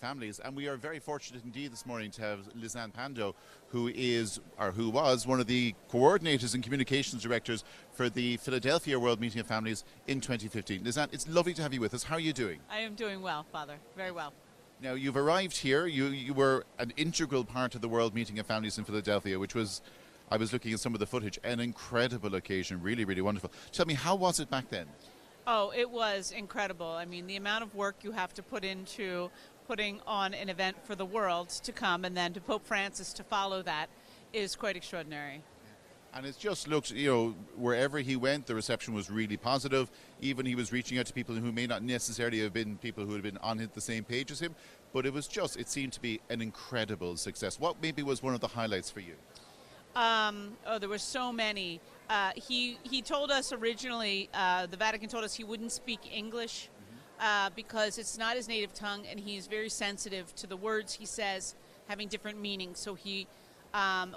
Families, and we are very fortunate indeed this morning to have Lisanne Pando, who was one of the coordinators and communications directors for the Philadelphia World Meeting of Families in 2015. Lisanne, it's lovely to have you with us. How are you doing? I am doing well, Father. Very well. Now, you've arrived here. You were an integral part of the World Meeting of Families in Philadelphia, which was, I was looking at some of the footage, an incredible occasion, really, really wonderful. Tell me, how was it back then? Oh, it was incredible. I mean, the amount of work you have to put into putting on an event for the world to come, and then to Pope Francis to follow that, is quite extraordinary. And it just looked, wherever he went, the reception was really positive. Even he was reaching out to people who may not necessarily have been people who had been on the same page as him, but it seemed to be an incredible success. What maybe was one of the highlights for you? There were so many. He told us originally, the Vatican told us he wouldn't speak English because it's not his native tongue, and he's very sensitive to the words he says having different meanings. So he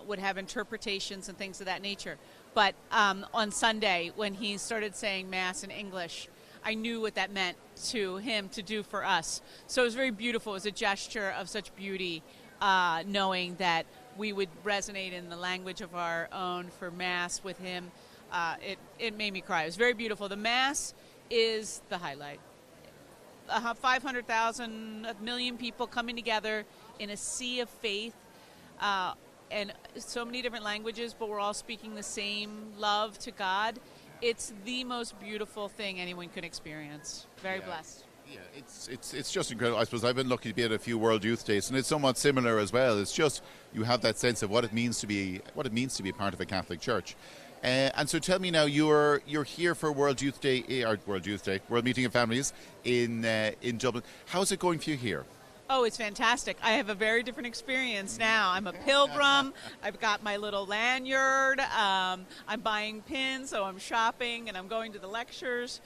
would have interpretations and things of that nature. But on Sunday, when he started saying Mass in English, I knew what that meant to him to do for us. So it was very beautiful. It was a gesture of such beauty, knowing that we would resonate in the language of our own for Mass with him. It made me cry. It was very beautiful. The Mass is the highlight. 500,000, a million people coming together in a sea of faith, and so many different languages, but we're all speaking the same love to God. It's the most beautiful thing anyone could experience. Very blessed. Yeah, it's just incredible. I suppose I've been lucky to be at a few World Youth Days, and it's somewhat similar as well. It's just you have that sense of what it means to be part of a Catholic Church. And so tell me now, you're here for World Meeting of Families in Dublin. How's it going for you here? Oh, it's fantastic. I have a very different experience now. I'm a pilgrim. I've got my little lanyard. I'm buying pins, so I'm shopping, and I'm going to the lectures.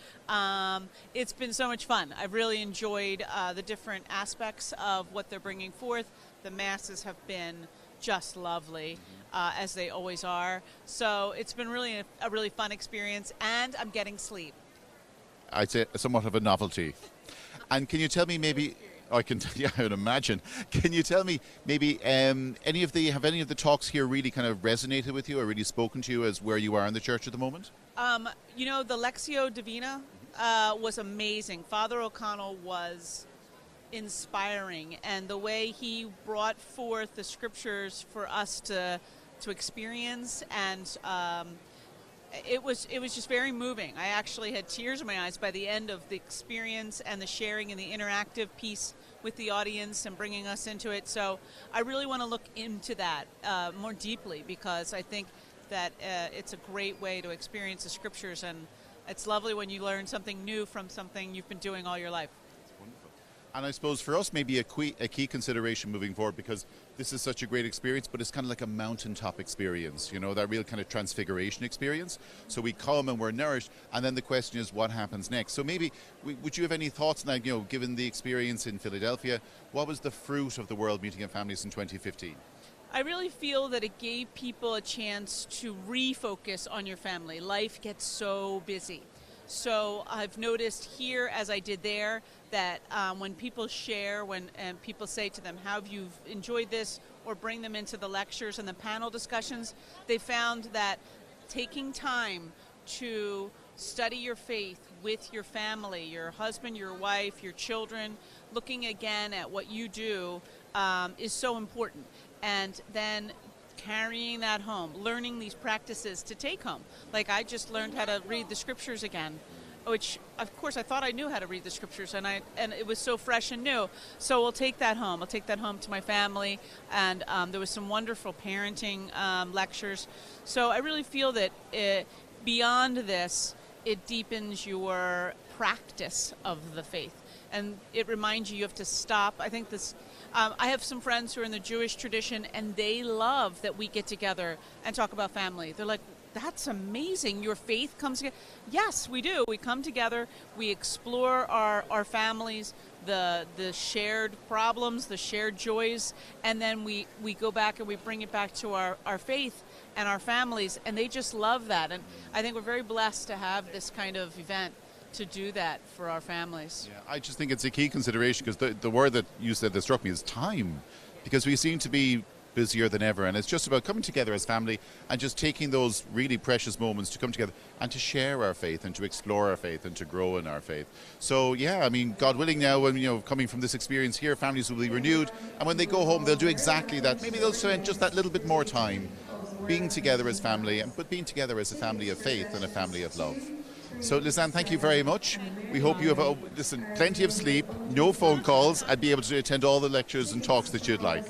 It's been so much fun. I've really enjoyed the different aspects of what they're bringing forth. The Masses have been just lovely, as they always are. So it's been really a really fun experience, and I'm getting sleep. I'd say somewhat of a novelty. And can you tell me maybe... I would imagine. Can you tell me maybe any of the talks here really kind of resonated with you or really spoken to you as where you are in the church at the moment? The Lectio Divina was amazing. Father O'Connell was inspiring, and the way he brought forth the scriptures for us to experience, and it was just very moving. I actually had tears in my eyes by the end of the experience and the sharing and the interactive piece with the audience and bringing us into it. So I really want to look into that more deeply, because I think that it's a great way to experience the scriptures, and it's lovely when you learn something new from something you've been doing all your life. And I suppose for us, maybe a key consideration moving forward, because this is such a great experience, but it's kind of like a mountaintop experience, that real kind of transfiguration experience. So we come and we're nourished, and then the question is, what happens next? So maybe, would you have any thoughts on that, given the experience in Philadelphia, what was the fruit of the World Meeting of Families in 2015? I really feel that it gave people a chance to refocus on your family. Life gets so busy. So I've noticed here, as I did there, that when people share, and people say to them, how have you enjoyed this, or bring them into the lectures and the panel discussions, they found that taking time to study your faith with your family, your husband, your wife, your children, looking again at what you do is so important. And then carrying that home, learning these practices to take home. Like I just learned how to read the scriptures again, which of course I thought I knew how to read the scriptures, and it was so fresh and new. So we'll take that home. I'll take that home to my family, and there was some wonderful parenting lectures. So I really feel that beyond this, it deepens your practice of the faith, and it reminds you have to stop. I think this. I have some friends who are in the Jewish tradition, and they love that we get together and talk about family. They're like, that's amazing. Your faith comes together. Yes, we do. We come together. We explore our families, the shared problems, the shared joys, and then we go back and we bring it back to our faith and our families, and they just love that. And I think we're very blessed to have this kind of event to do that for our families. Yeah, I just think it's a key consideration because the word that you said that struck me is time, because we seem to be busier than ever, and it's just about coming together as family and just taking those really precious moments to come together and to share our faith and to explore our faith and to grow in our faith. So yeah, I mean, God willing, now when coming from this experience here, families will be renewed, and when they go home they'll do exactly that. Maybe they'll spend just that little bit more time being together as family, but being together as a family of faith and a family of love. So Lisanne, thank you very much. We hope you have plenty of sleep, no phone calls, and be able to attend all the lectures and talks that you'd like.